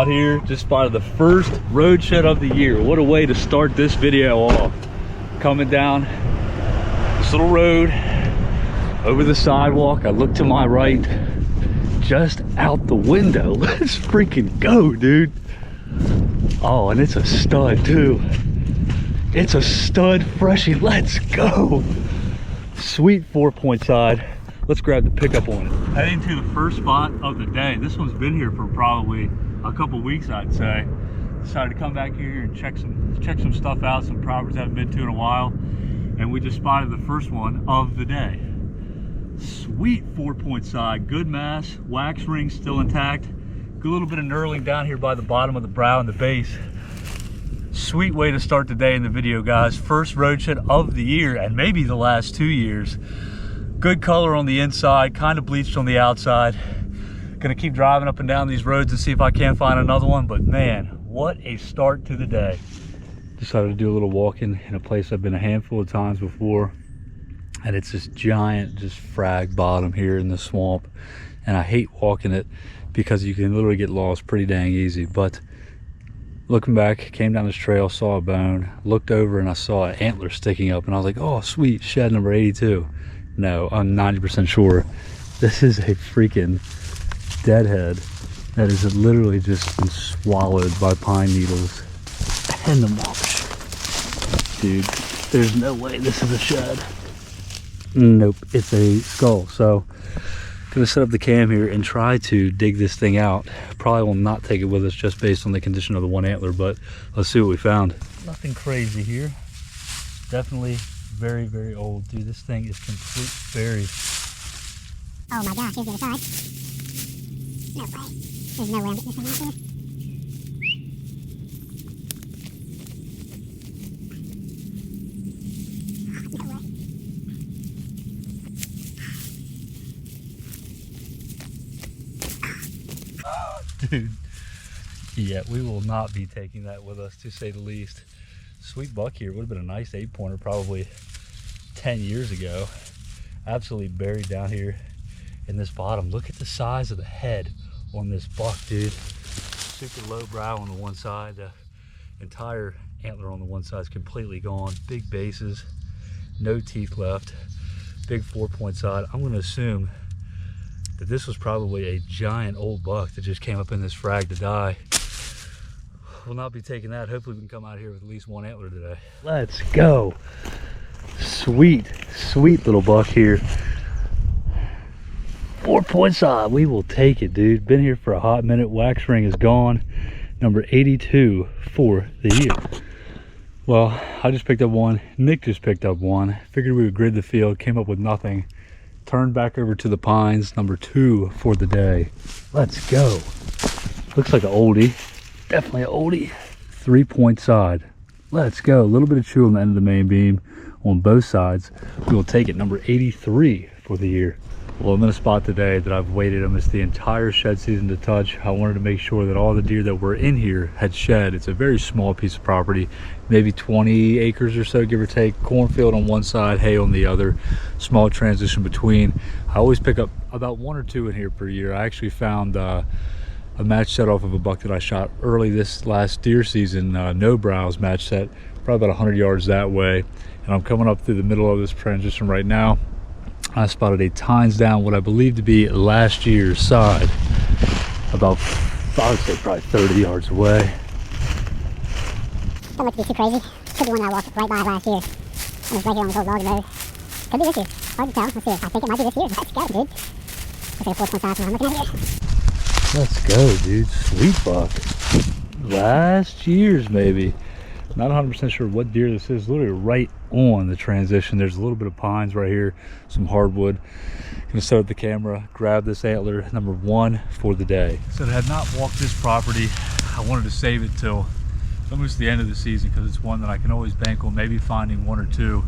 out here. Just spotted the first road shed of the year. What a way to start this video off. Coming down this little road over the sidewalk. I look to my right, just out the window. Let's freaking go, dude. Oh, and it's a stud too. It's a stud freshie. Let's go. Sweet 4-point side. Let's grab the pickup on it. Heading to the first spot of the day. This one's been here for probably a couple weeks, I'd say. Decided to come back here and check some stuff out, some properties I haven't been to in a while. And we just spotted the first one of the day. Sweet 4-point side, good mass, wax ring still intact. Good little bit of knurling down here by the bottom of the brow and the base. Sweet way to start the day in the video, guys. First road shed of the year, and maybe the last 2 years. Good color on the inside, kind of bleached on the outside. Gonna keep driving up and down these roads and see if I can't find another one, but man, what a start to the day. Decided to do a little walking in a place I've been a handful of times before, and it's this giant just frag bottom here in the swamp, and I hate walking it because you can literally get lost pretty dang easy. But looking back, came down this trail, saw a bone, looked over and I saw an antler sticking up, and I was like, oh sweet, shed number 82. No, I'm 90% sure this is a freaking deadhead that has literally just been swallowed by pine needles and the mulch. Dude, there's no way this is a shed. Nope, it's a skull. So gonna set up the cam here and try to dig this thing out. Probably will not take it with us just based on the condition of the one antler, but let's see what we found. Nothing crazy here. Definitely very, very old. Dude, this thing is complete buried. Oh my gosh, here's the other side. No way. There's no way I'm getting this thing out here. Dude, yeah, we will not be taking that with us, to say the least. Sweet buck here. Would have been a nice 8-pointer probably 10 years ago. Absolutely buried down here in this bottom. Look at the size of the head on this buck, dude. Super low brow on the one side. The entire antler on the one side is completely gone. Big bases, no teeth left. Big 4-point side. I'm going to assume that this was probably a giant old buck that just came up in this frag to die. We'll not be taking that. Hopefully we can come out here with at least one antler today. Let's go. Sweet, sweet little buck here. 4-point side. We will take it, dude. Been here for a hot minute. Wax ring is gone. Number 82 for the year. Well, I just picked up one. Nick just picked up one. Figured we would grid the field. Came up with nothing. Turned back over to the pines. Number 2 for the day. Let's go. Looks like an oldie. Definitely an oldie. 3-point side. Let's go. A little bit of chew on the end of the main beam on both sides. We will take it. Number 83 for the year. Well, I'm in a spot today that I've waited almost the entire shed season to touch. I wanted to make sure that all the deer that were in here had shed. It's a very small piece of property, maybe 20 acres or so, give or take. Cornfield on one side, hay on the other, small transition between. I always pick up about 1 or 2 in here per year. I actually found a match set off of a buck that I shot early this last deer season, no brows match set, probably about 100 yards that way. And I'm coming up through the middle of this transition right now. I spotted a tines down what I believe to be last year's side, about, I would say probably 30 yards away. Don't look to be too crazy. Could be one that I walked right by last year. I was right here on this old log road. Could be this year. Hard to tell. Let's see. I think it might be this year. Let's go, dude. Looks like a 4-point side from what I'm looking at here. Let's go, dude. Sweet buck. Last year's maybe. Not 100% sure what deer this is. Literally right on the transition. There's a little bit of pines right here, some hardwood. Gonna set up the camera, grab this antler, number 1 for the day. So I had not walked this property. I wanted to save it till almost the end of the season because it's one that I can always bank on maybe finding 1 or 2.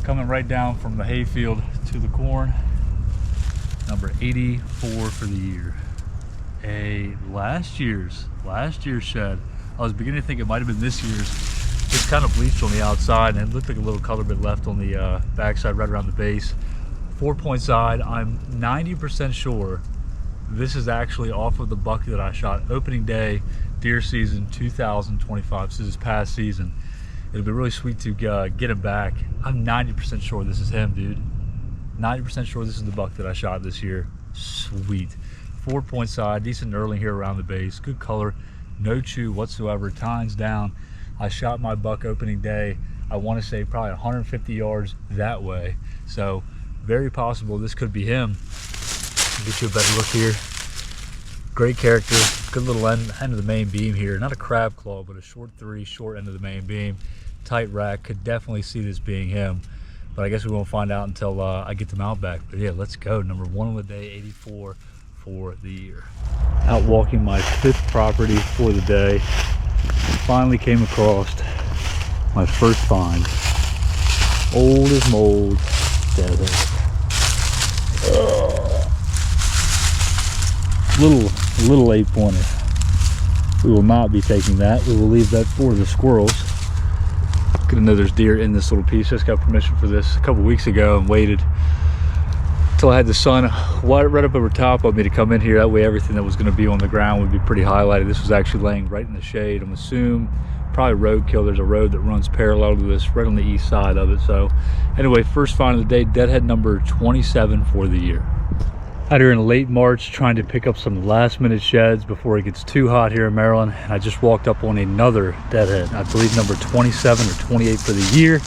Coming right down from the hayfield to the corn. Number 84 for the year. A last year's shed. I was beginning to think it might have been this year's. It's kind of bleached on the outside and it looked like a little color bit left on the backside right around the base. 4-point side. I'm 90% sure This is actually off of the buck that I shot opening day, deer season 2025. This is his past season. It'll be really sweet to get him back. I'm 90% sure this is him, dude. 90% sure this is the buck that I shot this year. Sweet. 4-point side, decent knurling here around the base. Good color, no chew whatsoever, tines down. I shot my buck opening day, I want to say probably 150 yards that way. So very possible this could be him. Get you a better look here. Great character, good little end of the main beam here. Not a crab claw, but a short 3, short end of the main beam. Tight rack, could definitely see this being him. But I guess we won't find out until I get the mount back. But yeah, let's go. Number 1 on the day, 84 for the year. Out walking my 5th property for the day. Finally came across my first find. Old as mold, deadhead. Little 8-pointer. We will not be taking that. We will leave that for the squirrels. Good to know there's deer in this little piece. Just got permission for this a couple weeks ago and waited until I had the sun right up over top of me to come in here. That way everything that was going to be on the ground would be pretty highlighted. This was actually laying right in the shade. I'm assuming probably roadkill. There's a road that runs parallel to this right on the east side of it. So anyway, first find of the day, deadhead number 27 for the year. Out here in late March trying to pick up some last minute sheds before it gets too hot here in Maryland. And I just walked up on another deadhead. I believe number 27 or 28 for the year.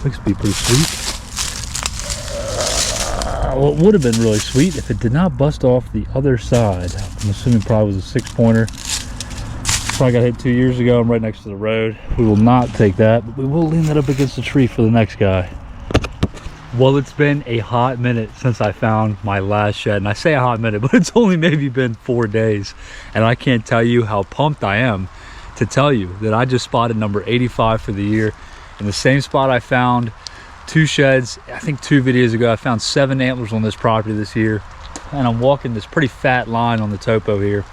Looks to be pretty sweet. Well, it would have been really sweet if it did not bust off the other side. I'm assuming probably was a 6-pointer. Probably got hit 2 years ago. I'm right next to the road. We will not take that, but we will lean that up against the tree for the next guy. Well, it's been a hot minute since I found my last shed. And I say a hot minute, but it's only maybe been 4 days. And I can't tell you how pumped I am to tell you that I just spotted number 85 for the year. In the same spot I found 2 sheds, I think 2 videos ago. I found 7 antlers on this property this year. And I'm walking this pretty fat line on the topo here.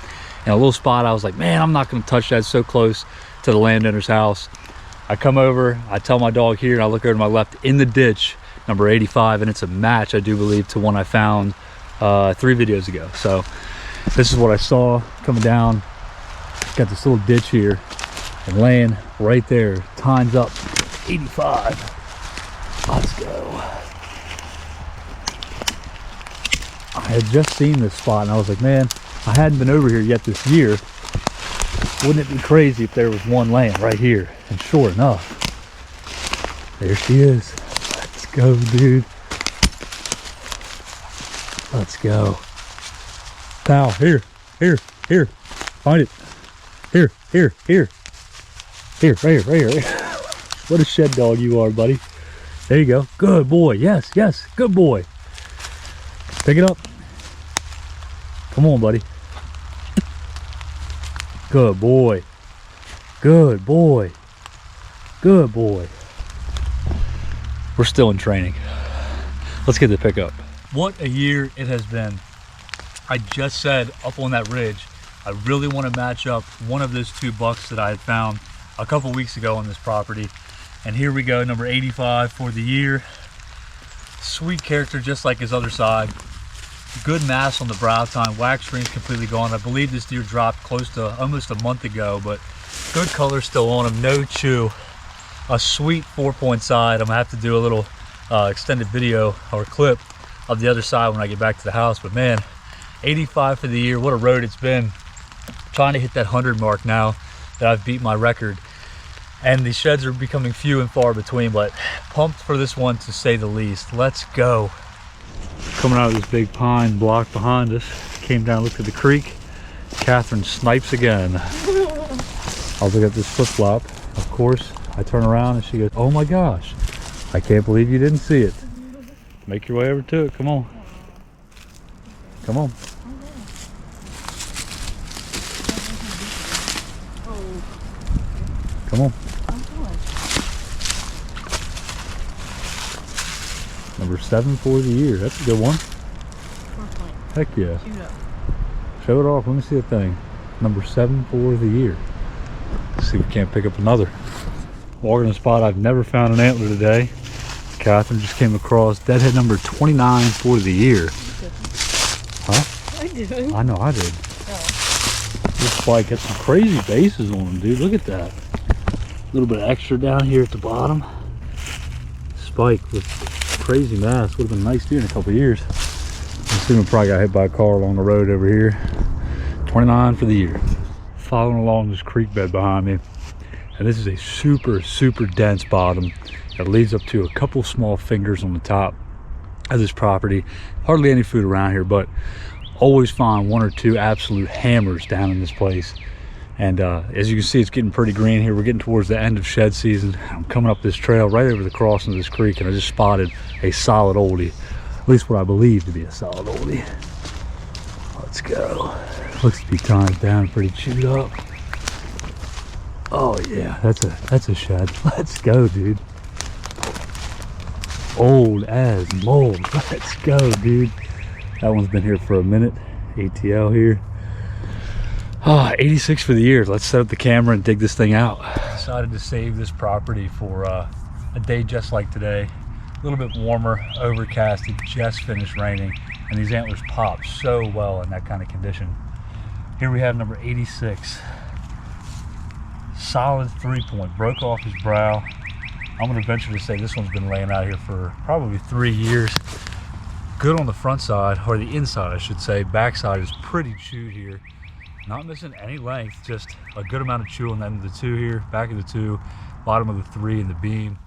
In a little spot, I was like, man, I'm not gonna touch that, so close to the landowner's house. I come over, I tell my dog here, and I look over to my left in the ditch, number 85, and it's a match, I do believe, to one I found 3 videos ago. So this is what I saw coming down. Got this little ditch here and laying right there, tines up, 85. Let's go. I had just seen this spot and I was like, man, I hadn't been over here yet this year. Wouldn't it be crazy if there was one laying right here? And sure enough, there she is. Let's go, dude. Let's go. Pal, here. Find it. Here. Right here. What a shed dog you are, buddy. There you go. Good boy. Yes. Good boy. Pick it up. Come on, buddy. Good boy. We're still in training. Let's get the pickup. What a year it has been. I just said up on that ridge, I really want to match up one of those 2 bucks that I had found a couple weeks ago on this property. And here we go, number 85 for the year. Sweet character, just like his other side. Good mass on the brow tine, wax string's completely gone. I believe this deer dropped close to almost a month ago, but good color still on him, no chew. A sweet 4-point side. I'm gonna have to do a little extended video or clip of the other side when I get back to the house. But man, 85 for the year, what a road it's been. Trying to hit that 100 mark now that I've beat my record. And the sheds are becoming few and far between, but pumped for this one to say the least. Let's go. Coming out of this big pine block behind us, came down, looked at the creek. Catherine snipes again. I'll look at this flip-flop. Of course, I turn around and she goes, oh my gosh, I can't believe you didn't see it. Make your way over to it, come on. Come on. Come on. Number 7 for the year. That's a good one. Heck yeah. Show it off. Let me see the thing. Number 7 for the year. Let's see if we can't pick up another. Walking in a spot I've never found an antler today. Catherine just came across deadhead number 29 for the year. Huh? you doing? I know I did. Oh. This spike got some crazy bases on them, dude. Look at that. A little bit extra down here at the bottom. Spike with crazy mass. Would have been nice, dude, in a couple years. I'm assuming probably got hit by a car along the road over here. 29 for the year. Following along this creek bed behind me. And this is a super, super dense bottom that leads up to a couple small fingers on the top of this property. Hardly any food around here, but always find one or two absolute hammers down in this place. And as you can see, it's getting pretty green here. We're getting towards the end of shed season. I'm coming up this trail right over the crossing of this creek, and I just spotted a solid oldie, at least what I believe to be a solid oldie. Let's go. Looks to be timed down, pretty chewed up. Oh yeah, that's a shed. Let's go, dude. Old as mold. Let's go, dude. That one's been here for a minute. ATL here. 86 for the year. Let's set up the camera and dig this thing out. Decided to save this property for a day just like today. A little bit warmer, overcast. It just finished raining, and these antlers pop so well in that kind of condition. Here we have number 86. Solid 3-point, broke off his brow. I'm going to venture to say this one's been laying out here for probably 3 years. Good on the front side, or the inside I should say. Backside is pretty chewed here. Not missing any length, just a good amount of chew on the end of the 2 here, back of the 2, bottom of the 3 in the beam.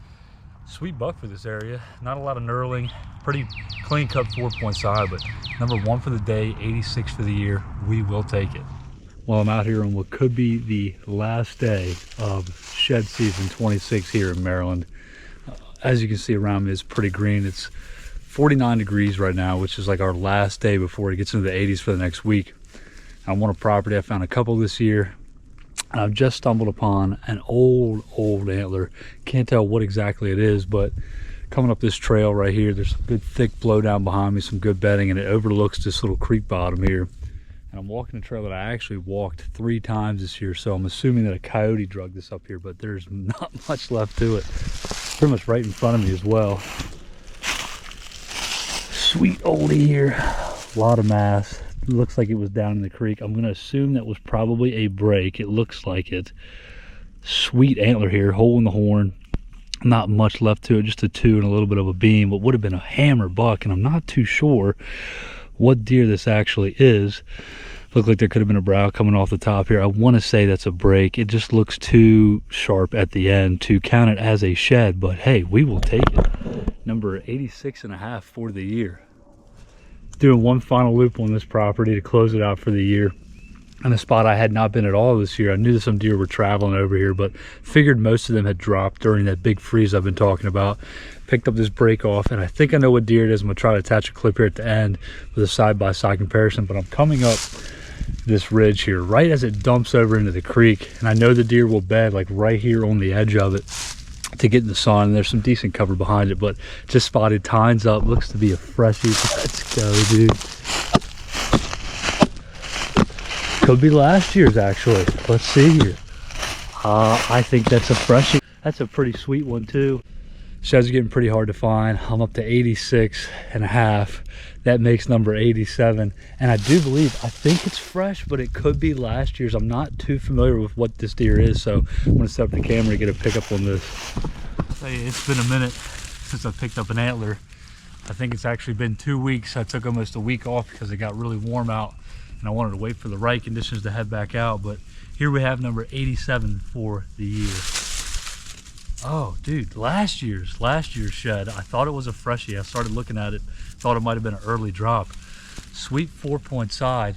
Sweet buck for this area. Not a lot of knurling, pretty clean cut 4-point side, but number 1 for the day, 86 for the year. We will take it. Well, I'm out here on what could be the last day of shed season 26 here in Maryland. As you can see around me, it's pretty green. It's 49 degrees right now, which is like our last day before it gets into the 80s for the next week. I'm on a property, I found a couple this year, and I've just stumbled upon an old antler. Can't tell what exactly it is, but coming up this trail right here, there's some good thick blowdown behind me, some good bedding, and it overlooks this little creek bottom here. And I'm walking a trail that I actually walked 3 times this year, so I'm assuming that a coyote drug this up here, but there's not much left to it. Pretty much right in front of me as well. Sweet oldie here, a lot of mass. It looks like it was down in the creek. I'm gonna assume that was probably a break. It looks like it. Sweet antler here, hole in the horn. Not much left to it, just a 2 and a little bit of a beam. What would have been a hammer buck, and I'm not too sure what deer this actually is. Looked like there could have been a brow coming off the top here. I want to say that's a break. It just looks too sharp at the end to count it as a shed, but hey, we will take it. Number 86.5 for the year. Doing one final loop on this property to close it out for the year. In a spot I had not been at all this year. I knew that some deer were traveling over here, but figured most of them had dropped during that big freeze I've been talking about. Picked up this break off, and I think I know what deer it is. I'm gonna try to attach a clip here at the end with a side-by-side comparison, but I'm coming up this ridge here right as it dumps over into the creek, and I know the deer will bed like right here on the edge of it to get in the sun, and there's some decent cover behind it, but just spotted, tines up, looks to be a freshie. Let's go, dude. Could be last year's actually. Let's see here. I think that's a freshie. That's a pretty sweet one too. Sheds are getting pretty hard to find. I'm up to 86.5. That makes number 87. And I do believe, I think it's fresh, but it could be last year's. I'm not too familiar with what this deer is, so I'm gonna set up the camera and get a pickup on this. Hey, it's been a minute since I picked up an antler. I think it's actually been 2 weeks. I took almost a week off because it got really warm out, and I wanted to wait for the right conditions to head back out. But here we have number 87 for the year. Oh, dude, last year's shed. I thought it was a freshie. I started looking at it, thought it might have been an early drop. Sweet 4-point side.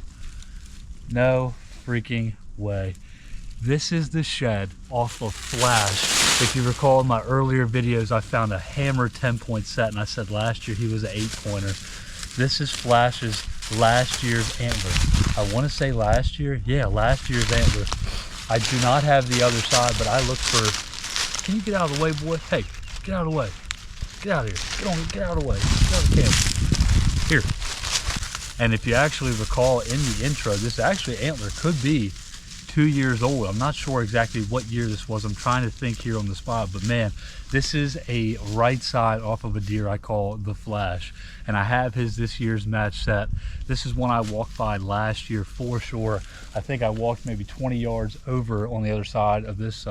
No freaking way. This is the shed off of Flash. If you recall in my earlier videos, I found a hammer 10-point set, and I said last year he was an 8-pointer. This is Flash's last year's antler. I want to say last year. Yeah, last year's antler. I do not have the other side, but I look for... Can you get out of the way, boy? Hey, get out of the way. Get out of here. Get out of the way. Get out of the camera. Here. And if you actually recall in the intro, this actually antler could be 2 years old. I'm not sure exactly what year this was. I'm trying to think here on the spot, but man, this is a right side off of a deer I call the Flash, and I have his this year's match set. This is one I walked by last year for sure. I think I walked maybe 20 yards over on the other side of this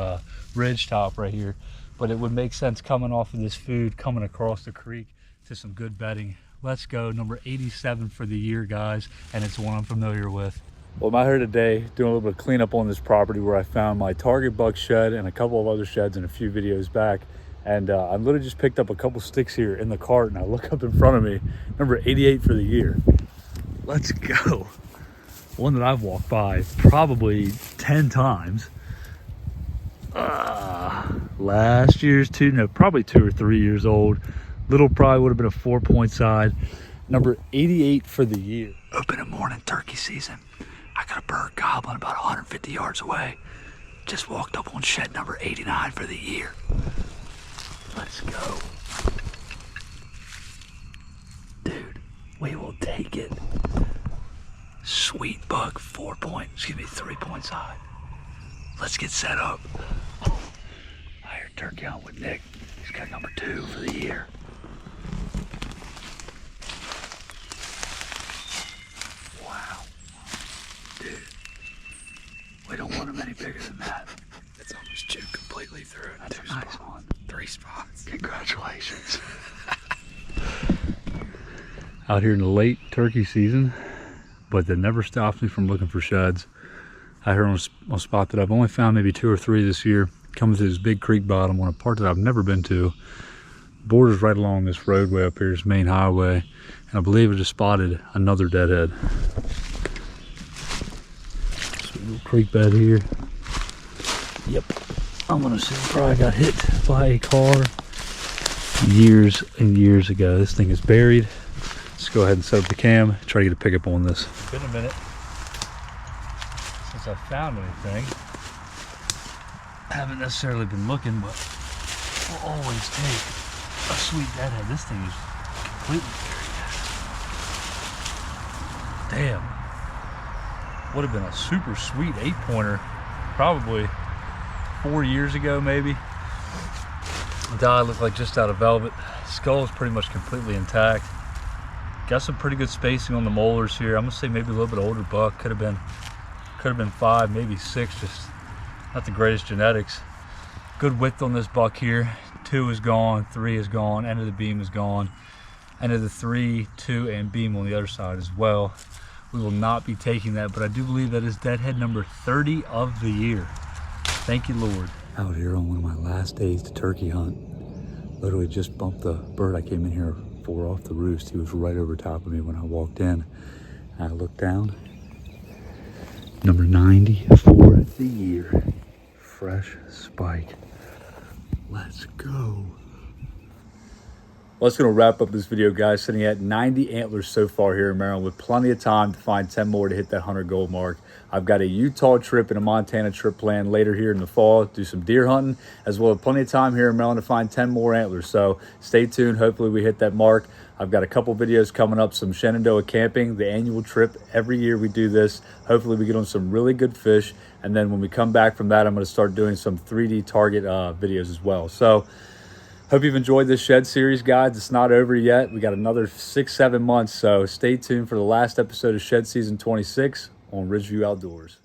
ridge top right here, but it would make sense coming off of this food, coming across the creek to some good bedding. Let's go, number 87 for the year, guys, and it's one I'm familiar with. Well, I'm out here today doing a little bit of cleanup on this property where I found my target buck shed and a couple of other sheds in a few videos back. And I literally just picked up a couple sticks here in the cart, and I look up in front of me, number 88 for the year. Let's go. One that I've walked by probably 10 times. Last year's probably 2 or 3 years old. Little probably would have been a 4-point side. Number 88 for the year. Open and morning turkey season. I got a bird gobbling about 150 yards away. Just walked up on shed number 89 for the year. Let's go. Dude, we will take it. Sweet buck, 3-point side. Let's get set up. I heard turkey hunt with Nick. He's got number 2 for the year. Wow. Dude, we don't want him any bigger than that. It's almost chewed completely through. That's a nice one. 3 spots. Congratulations. Out here in the late turkey season, but that never stops me from looking for sheds. I heard on a spot that I've only found maybe 2 or 3 this year. Comes to this big creek bottom on a part that I've never been to. Borders right along this roadway up here, this main highway, and I believe I just spotted another deadhead. Sweet little creek bed here. Yep, I'm gonna say probably got hit by a car years and years ago. This thing is buried. Let's go ahead and set up the cam, try to get a pickup on this. It's been a minute since I found anything. I haven't necessarily been looking, but we'll always take a sweet deadhead. This thing is completely buried. Damn. Would have been a super sweet 8-pointer probably 4 years ago, maybe. The eye looked like just out of velvet. Skull is pretty much completely intact. Got some pretty good spacing on the molars here. I'm gonna say maybe a little bit older buck. Could have been 5, maybe 6. Just not the greatest genetics. Good width on this buck here. 2 is gone, 3 is gone, end of the beam is gone. End of the 3, 2, and beam on the other side as well. We will not be taking that, but I do believe that is deadhead number 30 of the year. Thank you, Lord. Out here on one of my last days to turkey hunt. Literally just bumped the bird I came in here for off the roost. He was right over top of me when I walked in. I looked down. Number 90 for the year. Fresh spike. Let's go. Well, that's going to wrap up this video, guys. Sitting at 90 antlers so far here in Maryland with plenty of time to find 10 more to hit that 100 goal mark. I've got a Utah trip and a Montana trip planned later here in the fall, do some deer hunting, as well as plenty of time here in Maryland to find 10 more antlers. So stay tuned. Hopefully we hit that mark. I've got a couple videos coming up, some Shenandoah camping, the annual trip. Every year we do this. Hopefully we get on some really good fish. And then when we come back from that, I'm going to start doing some 3D target videos as well. So hope you've enjoyed this shed series, guys. It's not over yet. We got another 6-7 months, so stay tuned for the last episode of Shed Season 26 on Ridgeview Outdoors.